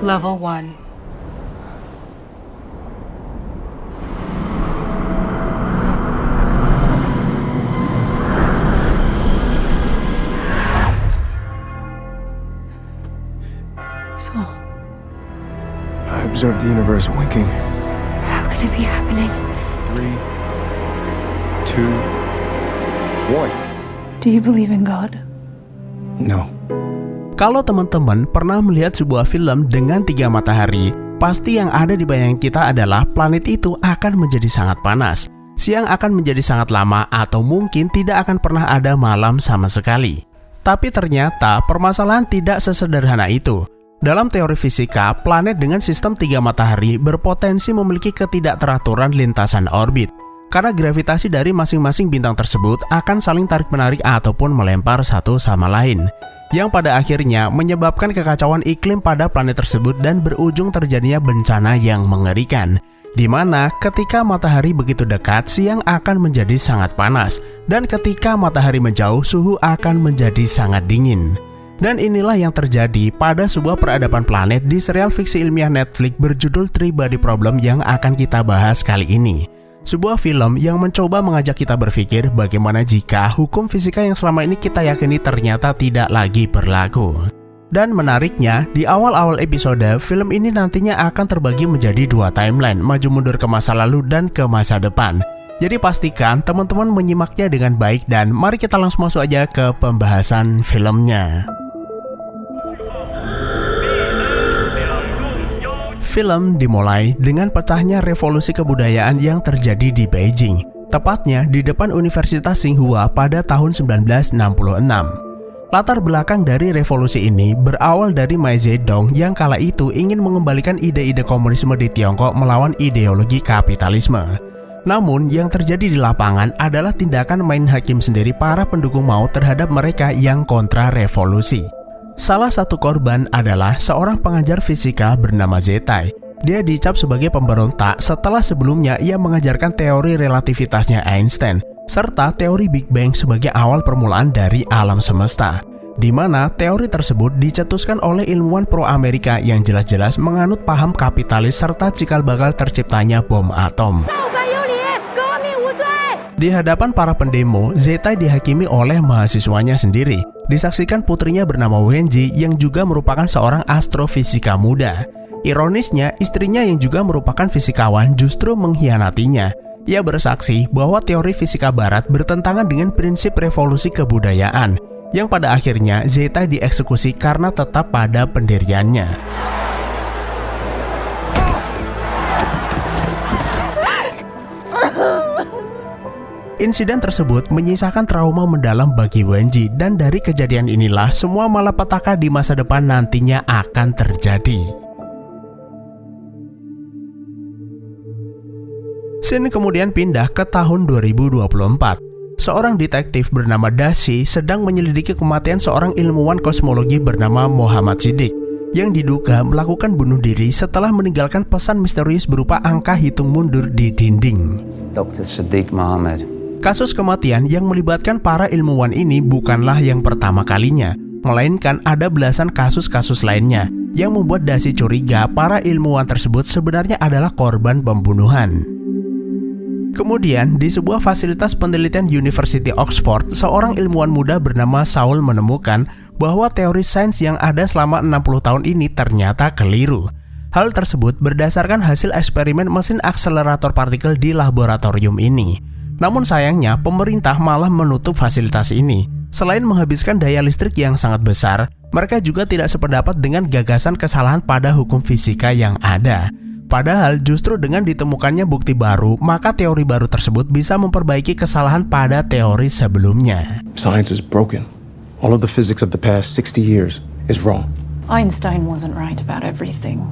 Level 1. So, I observe the universe winking. how can it be happening? 3, 2, 1. Do you believe in God? No. Kalau teman-teman pernah melihat sebuah film dengan 3 matahari, pasti yang ada di bayangan kita adalah planet itu akan menjadi sangat panas. Siang akan menjadi sangat lama atau mungkin tidak akan pernah ada malam sama sekali. Tapi ternyata permasalahan tidak sesederhana itu. Dalam teori fisika, planet dengan sistem 3 matahari berpotensi memiliki ketidakteraturan lintasan orbit. Karena gravitasi dari masing-masing bintang tersebut akan saling tarik-menarik ataupun melempar satu sama lain, yang pada akhirnya menyebabkan kekacauan iklim pada planet tersebut dan berujung terjadinya bencana yang mengerikan, di mana ketika matahari begitu dekat, siang akan menjadi sangat panas, dan ketika matahari menjauh, suhu akan menjadi sangat dingin. Dan inilah yang terjadi pada sebuah peradaban planet di serial fiksi ilmiah Netflix berjudul Three Body Problem yang akan kita bahas kali ini. Sebuah film yang mencoba mengajak kita berpikir bagaimana jika hukum fisika yang selama ini kita yakini ternyata tidak lagi berlaku. Dan menariknya, di awal-awal episode, film ini nantinya akan terbagi menjadi 2 timeline, maju mundur ke masa lalu dan ke masa depan. Jadi pastikan teman-teman menyimaknya dengan baik dan mari kita langsung masuk aja ke pembahasan filmnya. Film dimulai dengan pecahnya revolusi kebudayaan yang terjadi di Beijing, tepatnya di depan Universitas Tsinghua pada tahun 1966. Latar belakang dari revolusi ini berawal dari Mao Zedong yang kala itu ingin mengembalikan ide-ide komunisme di Tiongkok melawan ideologi kapitalisme. Namun yang terjadi di lapangan adalah tindakan main hakim sendiri para pendukung Mao terhadap mereka yang kontra revolusi. Salah satu korban adalah seorang pengajar fisika bernama Zetai. Dia dicap sebagai pemberontak setelah sebelumnya ia mengajarkan teori relativitasnya Einstein, serta teori Big Bang sebagai awal permulaan dari alam semesta, di mana teori tersebut dicetuskan oleh ilmuwan pro-Amerika yang jelas-jelas menganut paham kapitalis serta cikal bakal terciptanya bom atom. Di hadapan para pendemo, Zetai dihakimi oleh mahasiswanya sendiri. Disaksikan putrinya bernama Wenji yang juga merupakan seorang astrofisika muda. Ironisnya, istrinya yang juga merupakan fisikawan justru mengkhianatinya. Ia bersaksi bahwa teori fisika barat bertentangan dengan prinsip revolusi kebudayaan, yang pada akhirnya Zetai dieksekusi karena tetap pada pendiriannya. Insiden tersebut menyisakan trauma mendalam bagi Wenji, dan dari kejadian inilah semua malapetaka di masa depan nantinya akan terjadi. Scene kemudian pindah ke tahun 2024. Seorang detektif bernama Dashi sedang menyelidiki kematian seorang ilmuwan kosmologi bernama Muhammad Siddiq yang diduga melakukan bunuh diri setelah meninggalkan pesan misterius berupa angka hitung mundur di dinding. Dr. Siddiq Muhammad. Kasus kematian yang melibatkan para ilmuwan ini bukanlah yang pertama kalinya, melainkan ada belasan kasus-kasus lainnya yang membuat Dashi curiga para ilmuwan tersebut sebenarnya adalah korban pembunuhan. Kemudian, di sebuah fasilitas penelitian University Oxford, seorang ilmuwan muda bernama Saul menemukan bahwa teori sains yang ada selama 60 tahun ini ternyata keliru. Hal tersebut berdasarkan hasil eksperimen mesin akselerator partikel di laboratorium ini. Namun sayangnya, pemerintah malah menutup fasilitas ini. Selain menghabiskan daya listrik yang sangat besar, mereka juga tidak sependapat dengan gagasan kesalahan pada hukum fisika yang ada. Padahal justru dengan ditemukannya bukti baru, maka teori baru tersebut bisa memperbaiki kesalahan pada teori sebelumnya. Science is broken. All of the physics of the past 60 years is wrong. Einstein wasn't right about everything.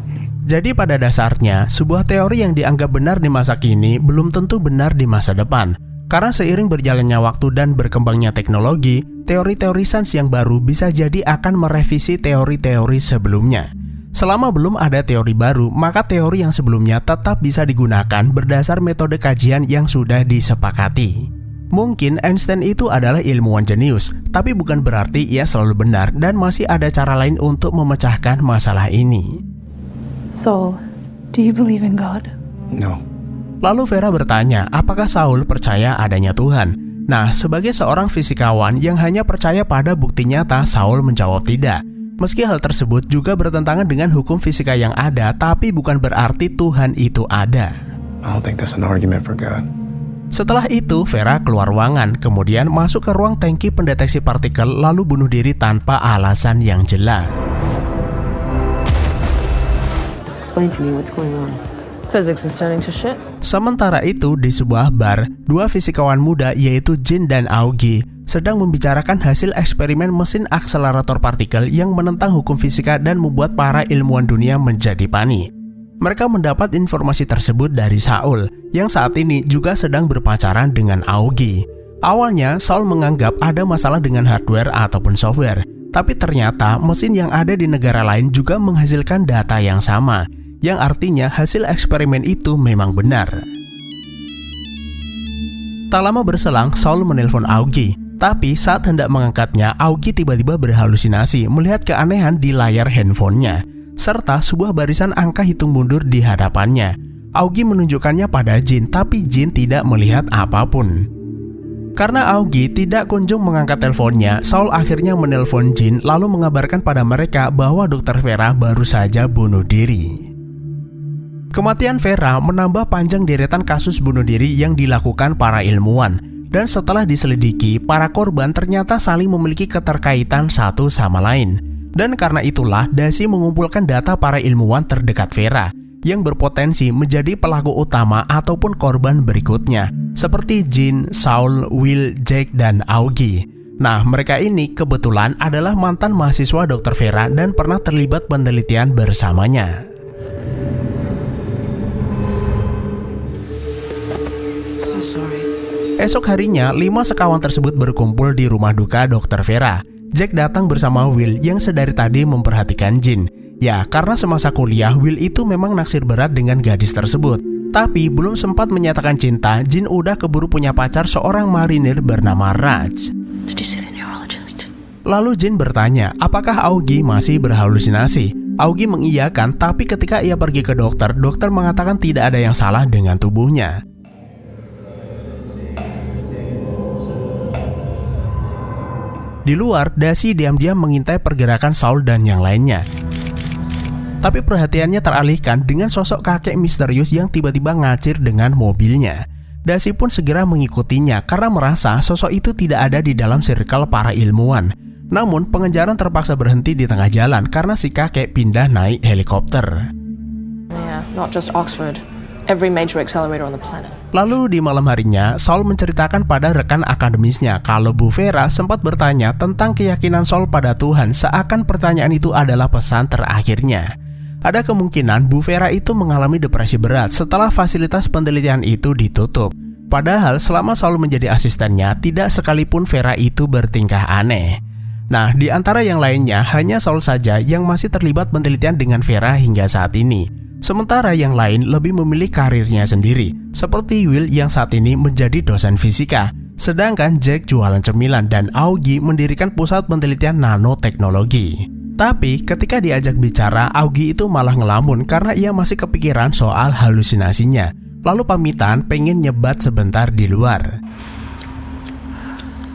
Jadi pada dasarnya, sebuah teori yang dianggap benar di masa kini belum tentu benar di masa depan. Karena seiring berjalannya waktu dan berkembangnya teknologi, teori-teori sains yang baru bisa jadi akan merevisi teori-teori sebelumnya. Selama belum ada teori baru, maka teori yang sebelumnya tetap bisa digunakan berdasar metode kajian yang sudah disepakati. Mungkin Einstein itu adalah ilmuwan jenius, tapi bukan berarti ia selalu benar dan masih ada cara lain untuk memecahkan masalah ini. Saul, Do you believe in God? No. Lalu Vera bertanya, apakah Saul percaya adanya Tuhan? Nah, sebagai seorang fisikawan yang hanya percaya pada bukti nyata, Saul menjawab tidak. Meski hal tersebut juga bertentangan dengan hukum fisika yang ada, tapi bukan berarti Tuhan itu ada. I don't think that's an argument for God. Setelah itu, Vera keluar ruangan, kemudian masuk ke ruang tangki pendeteksi partikel, lalu bunuh diri tanpa alasan yang jelas. Explain to me what's going on. Physics is turning to shit. Sementara itu, di sebuah bar, dua fisikawan muda yaitu Jin dan Augie sedang membicarakan hasil eksperimen mesin akselerator partikel yang menentang hukum fisika dan membuat para ilmuwan dunia menjadi panik. Mereka mendapat informasi tersebut dari Saul, yang saat ini juga sedang berpacaran dengan Augie. Awalnya, Saul menganggap ada masalah dengan hardware ataupun software, tapi ternyata mesin yang ada di negara lain juga menghasilkan data yang sama, yang artinya hasil eksperimen itu memang benar. Tak lama berselang, Saul menelpon Augie, tapi saat hendak mengangkatnya, Augie tiba-tiba berhalusinasi melihat keanehan di layar handphonenya, serta sebuah barisan angka hitung mundur di hadapannya. Augie menunjukkannya pada Jin, tapi Jin tidak melihat apapun. Karena Augie tidak kunjung mengangkat teleponnya, Saul akhirnya menelpon Jin lalu mengabarkan pada mereka bahwa Dr. Vera baru saja bunuh diri. Kematian Vera menambah panjang deretan kasus bunuh diri yang dilakukan para ilmuwan, dan setelah diselidiki, para korban ternyata saling memiliki keterkaitan satu sama lain. Dan karena itulah Daisy mengumpulkan data para ilmuwan terdekat Vera yang berpotensi menjadi pelaku utama ataupun korban berikutnya, seperti Jin, Saul, Will, Jake, dan Augie. Nah, mereka ini kebetulan adalah mantan mahasiswa Dr. Vera dan pernah terlibat penelitian bersamanya. Esok harinya, 5 sekawan tersebut berkumpul di rumah duka Dr. Vera. Jack datang bersama Will yang sedari tadi memperhatikan Jin. Ya, karena semasa kuliah, Will itu memang naksir berat dengan gadis tersebut. Tapi belum sempat menyatakan cinta, Jin udah keburu punya pacar seorang marinir bernama Raj. Did you see the neurologist? Lalu Jin bertanya, apakah Augie masih berhalusinasi? Augie mengiyakan, tapi ketika ia pergi ke dokter, dokter mengatakan tidak ada yang salah dengan tubuhnya. Di luar, Daisy diam-diam mengintai pergerakan Saul dan yang lainnya. Tapi perhatiannya teralihkan dengan sosok kakek misterius yang tiba-tiba ngacir dengan mobilnya. Daisy pun segera mengikutinya karena merasa sosok itu tidak ada di dalam circle para ilmuwan. Namun, pengejaran terpaksa berhenti di tengah jalan karena si kakek pindah naik helikopter. Yeah, not just Oxford. Every major accelerator on the planet. Lalu di malam harinya, Saul menceritakan pada rekan akademisnya kalau Bu Vera sempat bertanya tentang keyakinan Saul pada Tuhan, seakan pertanyaan itu adalah pesan terakhirnya. Ada kemungkinan Bu Vera itu mengalami depresi berat setelah fasilitas penelitian itu ditutup. Padahal selama Saul menjadi asistennya, tidak sekalipun Vera itu bertingkah aneh. Nah, di antara yang lainnya, hanya Saul saja yang masih terlibat penelitian dengan Vera hingga saat ini. Sementara yang lain lebih memilih karirnya sendiri, seperti Will yang saat ini menjadi dosen fisika, sedangkan Jack jualan cemilan dan Augie mendirikan pusat penelitian nanoteknologi. Tapi ketika diajak bicara, Augie itu malah ngelamun karena ia masih kepikiran soal halusinasinya, lalu pamitan pengen nyebat sebentar di luar.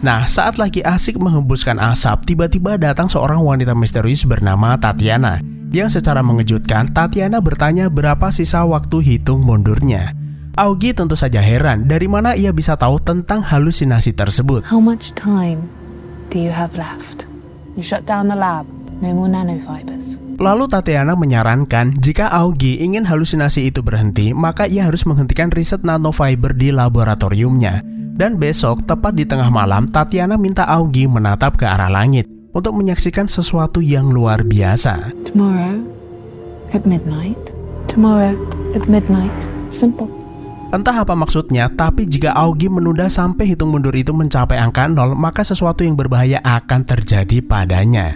Nah, saat lagi asik menghembuskan asap, tiba-tiba datang seorang wanita misterius bernama Tatiana. Yang secara mengejutkan, Tatiana bertanya berapa sisa waktu hitung mundurnya. Augie tentu saja heran dari mana ia bisa tahu tentang halusinasi tersebut. How much time do you have left? you shut down the lab. No more nanofibers. Lalu Tatiana menyarankan jika Augie ingin halusinasi itu berhenti, maka ia harus menghentikan riset nanofiber di laboratoriumnya. Dan besok, tepat di tengah malam, Tatiana minta Augie menatap ke arah langit untuk menyaksikan sesuatu yang luar biasa. Tomorrow at midnight. Tomorrow at midnight. Simple. Entah apa maksudnya, tapi jika Augie menunda sampai hitung mundur itu mencapai angka 0, maka sesuatu yang berbahaya akan terjadi padanya.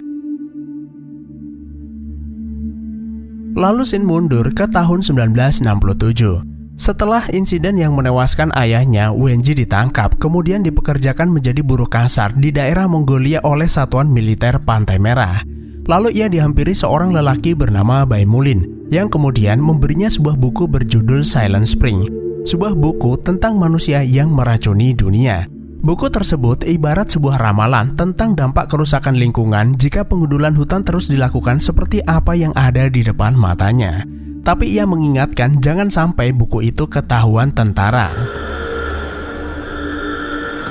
Lalu Sin mundur ke tahun 1967. Setelah insiden yang menewaskan ayahnya, Wenji ditangkap, kemudian dipekerjakan menjadi buruh kasar di daerah Mongolia oleh Satuan Militer Pantai Merah. Lalu ia dihampiri seorang lelaki bernama Baimulin yang kemudian memberinya sebuah buku berjudul Silent Spring, sebuah buku tentang manusia yang meracuni dunia. Buku tersebut ibarat sebuah ramalan tentang dampak kerusakan lingkungan jika pengundulan hutan terus dilakukan seperti apa yang ada di depan matanya. Tapi ia mengingatkan jangan sampai buku itu ketahuan tentara.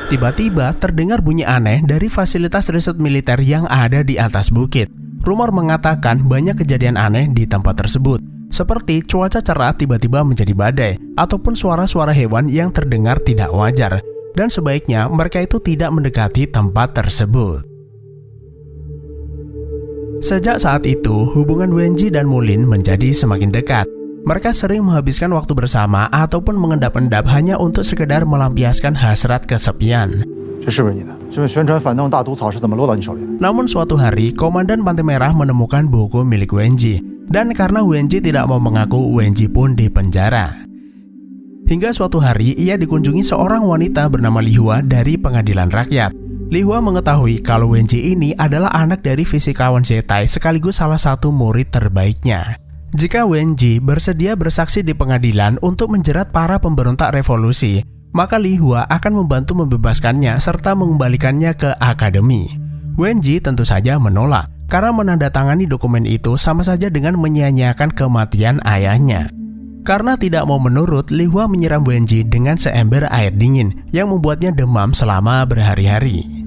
Tiba-tiba terdengar bunyi aneh dari fasilitas riset militer yang ada di atas bukit. Rumor mengatakan banyak kejadian aneh di tempat tersebut, seperti cuaca cerah tiba-tiba menjadi badai, ataupun suara-suara hewan yang terdengar tidak wajar. Dan sebaiknya mereka itu tidak mendekati tempat tersebut. Sejak saat itu, hubungan Wenji dan Mullin menjadi semakin dekat. Mereka sering menghabiskan waktu bersama ataupun mengendap-endap hanya untuk sekedar melampiaskan hasrat kesepian. Namun suatu hari, Komandan Pantai Merah menemukan buku milik Wenji. Dan karena Wenji tidak mau mengaku, Wenji pun dipenjara. Hingga suatu hari, ia dikunjungi seorang wanita bernama Lihua dari pengadilan rakyat. Lihua mengetahui kalau Wenji ini adalah anak dari fisikawan Zetai sekaligus salah satu murid terbaiknya. Jika Wenji bersedia bersaksi di pengadilan untuk menjerat para pemberontak revolusi, maka Lihua akan membantu membebaskannya serta mengembalikannya ke akademi. Wenji tentu saja menolak, karena menandatangani dokumen itu sama saja dengan menyia-nyiakan kematian ayahnya. Karena tidak mau menurut, Lihua menyiram Wenji dengan seember air dingin yang membuatnya demam selama berhari-hari.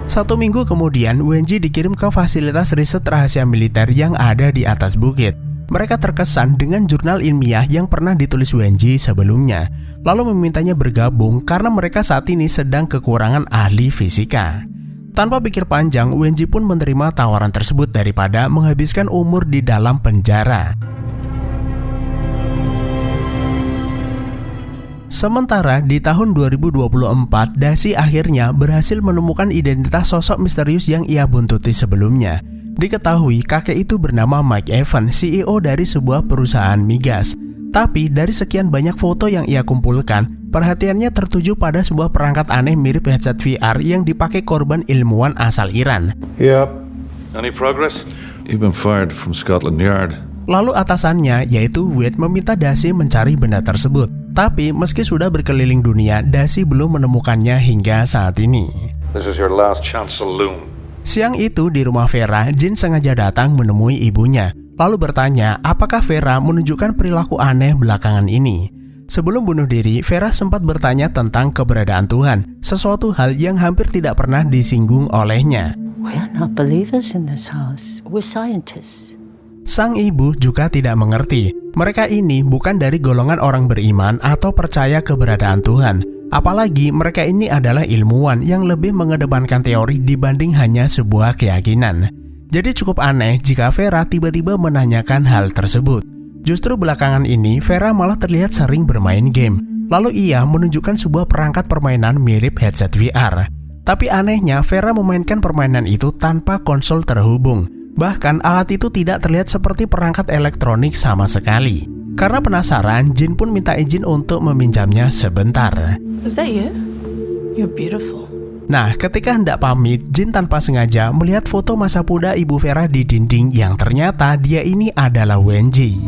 Satu minggu kemudian, Wenji dikirim ke fasilitas riset rahasia militer yang ada di atas bukit. Mereka terkesan dengan jurnal ilmiah yang pernah ditulis Wenji sebelumnya, lalu memintanya bergabung karena mereka saat ini sedang kekurangan ahli fisika. Tanpa pikir panjang, Wenji pun menerima tawaran tersebut daripada menghabiskan umur di dalam penjara. Sementara di tahun 2024, Dashi akhirnya berhasil menemukan identitas sosok misterius yang ia buntuti sebelumnya. Diketahui kakek itu bernama Mike Evans, CEO dari sebuah perusahaan migas. Tapi dari sekian banyak foto yang ia kumpulkan, perhatiannya tertuju pada sebuah perangkat aneh mirip headset VR yang dipakai korban ilmuwan asal Iran. Yep. Any progress? You've been fired from Scotland Yard. Lalu atasannya, yaitu Wade, meminta Dashi mencari benda tersebut. Tapi meski sudah berkeliling dunia, Dashi belum menemukannya hingga saat ini. This is your last chance saloon. Siang itu di rumah Vera, Jin sengaja datang menemui ibunya. Lalu bertanya apakah Vera menunjukkan perilaku aneh belakangan ini. Sebelum bunuh diri, Vera sempat bertanya tentang keberadaan Tuhan, sesuatu hal yang hampir tidak pernah disinggung olehnya. We are not believers in this house. We're scientists. Sang ibu juga tidak mengerti. Mereka ini bukan dari golongan orang beriman atau percaya keberadaan Tuhan. Apalagi mereka ini adalah ilmuwan yang lebih mengedepankan teori dibanding hanya sebuah keyakinan. Jadi cukup aneh jika Vera tiba-tiba menanyakan hal tersebut. Justru belakangan ini Vera malah terlihat sering bermain game. Lalu ia menunjukkan sebuah perangkat permainan mirip headset VR. Tapi anehnya Vera memainkan permainan itu tanpa konsol terhubung. Bahkan alat itu tidak terlihat seperti perangkat elektronik sama sekali. Karena penasaran, Jin pun minta izin untuk meminjamnya sebentar. Is that you? You're beautiful. Nah, ketika hendak pamit, Jin tanpa sengaja melihat foto masa muda ibu Vera di dinding yang ternyata dia ini adalah Wenji.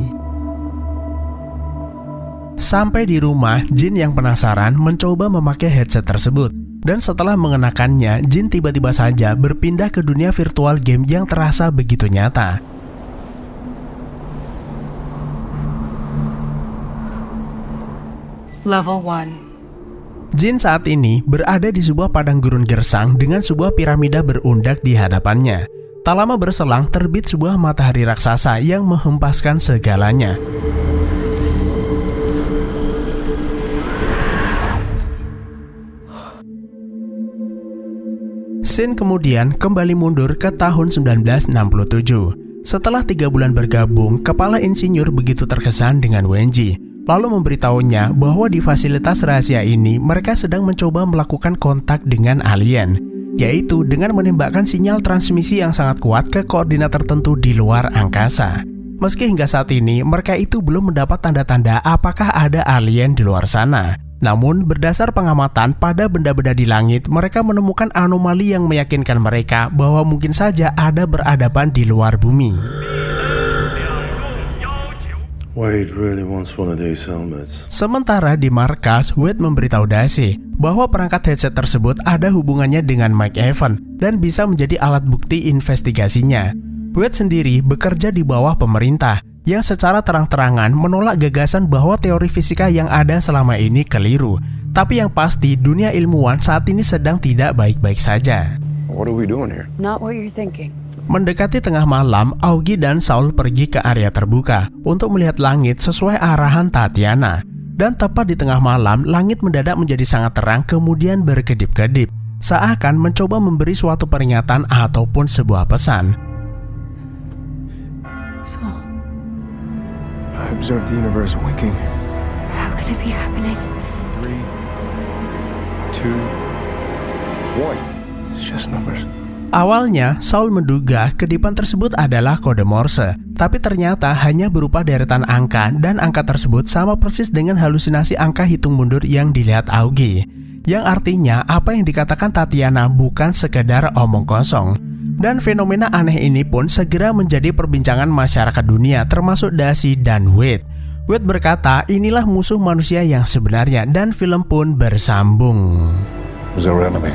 Sampai di rumah, Jin yang penasaran mencoba memakai headset tersebut. Dan setelah mengenakannya, Jin tiba-tiba saja berpindah ke dunia virtual game yang terasa begitu nyata. Level 1. Jin saat ini berada di sebuah padang gurun gersang dengan sebuah piramida berundak di hadapannya. Tak lama berselang terbit sebuah matahari raksasa yang menghempaskan segalanya. Shin kemudian kembali mundur ke tahun 1967. Setelah 3 bulan bergabung, kepala insinyur begitu terkesan dengan Wenji. Lalu memberitahunya bahwa di fasilitas rahasia ini mereka sedang mencoba melakukan kontak dengan alien, yaitu dengan menembakkan sinyal transmisi yang sangat kuat ke koordinat tertentu di luar angkasa. Meski hingga saat ini mereka itu belum mendapat tanda-tanda apakah ada alien di luar sana. Namun, berdasar pengamatan pada benda-benda di langit, mereka menemukan anomali yang meyakinkan mereka bahwa mungkin saja ada beradaban di luar bumi. Wade really wants one of these helmets. Sementara di markas, Wade memberitahu Daisy bahwa perangkat headset tersebut ada hubungannya dengan Mike Evans dan bisa menjadi alat bukti investigasinya. Wade sendiri bekerja di bawah pemerintah yang secara terang-terangan menolak gagasan bahwa teori fisika yang ada selama ini keliru. Tapi yang pasti dunia ilmuwan saat ini sedang tidak baik-baik saja. What are we doing here? Not what you're thinking. Mendekati tengah malam, Augie dan Saul pergi ke area terbuka untuk melihat langit sesuai arahan Tatiana. Dan tepat di tengah malam, langit mendadak menjadi sangat terang kemudian berkedip-kedip, seakan mencoba memberi suatu peringatan ataupun sebuah pesan. Saul, I observed the universe winking. how can it be happening? 3, 2, 1. It's just numbers. Awalnya, Saul menduga kedipan tersebut adalah kode Morse, tapi ternyata hanya berupa deretan angka dan angka tersebut sama persis dengan halusinasi angka hitung mundur yang dilihat Augie. Yang artinya apa yang dikatakan Tatiana bukan sekedar omong kosong. Dan fenomena aneh ini pun segera menjadi perbincangan masyarakat dunia termasuk Daisy dan Wade. Wade berkata inilah musuh manusia yang sebenarnya dan film pun bersambung. Who's our enemy?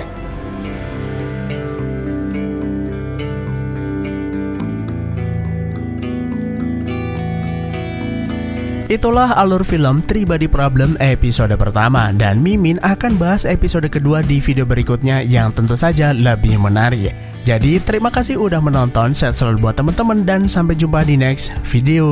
Itulah alur film Three Body Problem episode pertama, dan Mimin akan bahas episode kedua di video berikutnya yang tentu saja lebih menarik. Jadi terima kasih udah menonton, sehat selalu buat teman-teman dan sampai jumpa di next video.